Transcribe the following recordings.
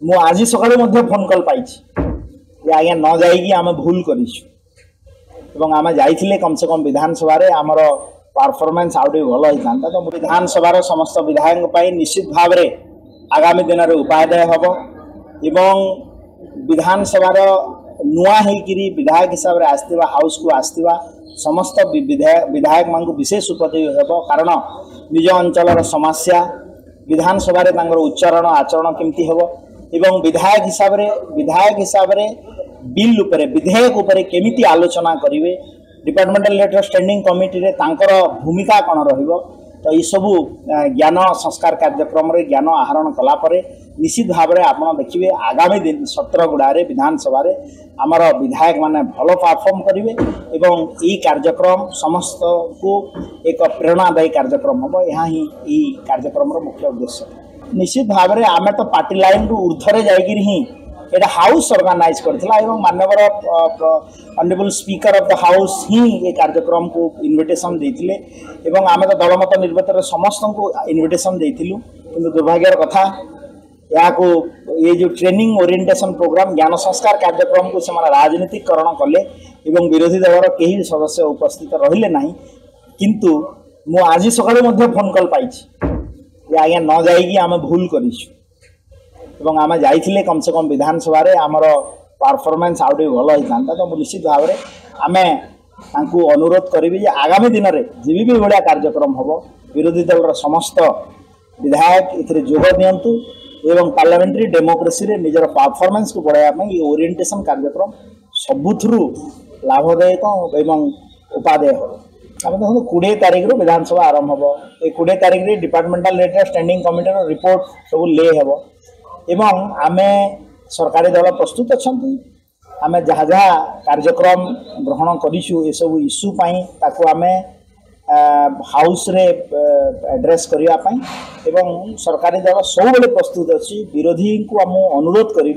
मु आज सकाळु मध्ये फोन कॉल पाइछि जे आज्ञा न जाइकी आम भूल करिछु आम जाइथिले कम से कम विधानसभा रे आमर परफॉर्मेंस आउटे भल होता तो विधानसभा समस्त विधायक निश्चित भाव में आगामी दिन में उपादेय हम एवं विधानसभा नुआ होकरी विधायक हिसाब से आसवा हाउस को आसवा समस्त विधायक मान विशेष उपदेय हो कारण निज अंचल समस्या विधानसभा उच्चारण आचरण केमती हम एवं विधायक हिसाब से बिल उपरे विधेयक उपरे केमिति आलोचना करेंगे डिपार्टमेंटल लेटर स्टैंडिंग कमिटी रे तांकर भूमिका कौन रहिबो तो ये सबू ज्ञान संस्कार कार्यक्रम रे ज्ञान आहरण कला परे निश्चित भाव में आप देखिए आगामी दिन सत्र गुड़ारे विधानसभा रे आमर विधायक माने भल परफॉर्म करेंगे एवं ई कार्यक्रम समस्त को एक प्रेरणादायी कार्यक्रम हम यहाँ ही कार्यक्रम मुख्य उद्देश्य निश्चित भाव में आम तो पार्टी लाइन रु ऊर्धरे जाइकिर ही एटा हाउस ऑर्गेनाइज करथिला एवं माननीय honourable speaker of the house ही ये कार्यक्रम को इनविटेशन देथिले एवं आमे तो दलमत निर्वाचन समस्त को इनविटेशन देथिलु किंतु दुर्भाग्यर कथा या को ये जो ट्रेनिंग ओरिएंटेशन प्रोग्राम ज्ञान संस्कार कार्यक्रम को से राजनीतिकरण कले एवं विरोधी दलर कई सदस्य उपस्थित रहिले नहीं किंतु मु आज सकाळु मध्ये फोन कॉल पाइछि जे आज्ञा न जाइकी आमे भूल करिछु आम जाइथिले कम से कम विधानसभा रे आमर परफॉर्मेंस आउटे भल होता तो निश्चित भाव में आम अनुरोध करी जे आगामी दिन में जी भी भाया कार्यक्रम हम विरोधी दल समस्त विधायक इतने जोग दिंतु एवं पार्लियामेंट्री डेमोक्रेसी रे निजर परफॉर्मेंस को बढ़ावा ये ओरिएंटेशन कार्यक्रम सबुथु लाभदायक एवं उपादेय हो आम देखो 20 तारीख रू विधानसभा आरंभ हम ये 20 तारीख रे departmental letter standing committee report सब ले हेब एवं आमे सरकारी दल प्रस्तुत अच्छा आम जहाँ जहाँ कार्यक्रम ग्रहण करूँ ये सब इश्यू ताकू आमे हाउस रे एड्रेस करने एवं सरकारी दल सब बेले प्रस्तुत अच्छी विरोधी को आम अनुरोध करी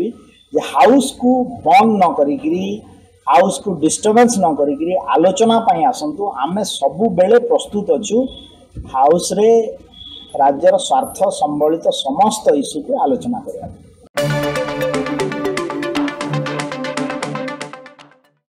जे हाउस को बंद न करी हाउस को डिस्टर्बेंस न करी आलोचना आसतु आम सबु बेले प्रस्तुत अच्छु हाउस रे राज्यर स्वार्थ संबलित समस्त इश्यू को आलोचना करने।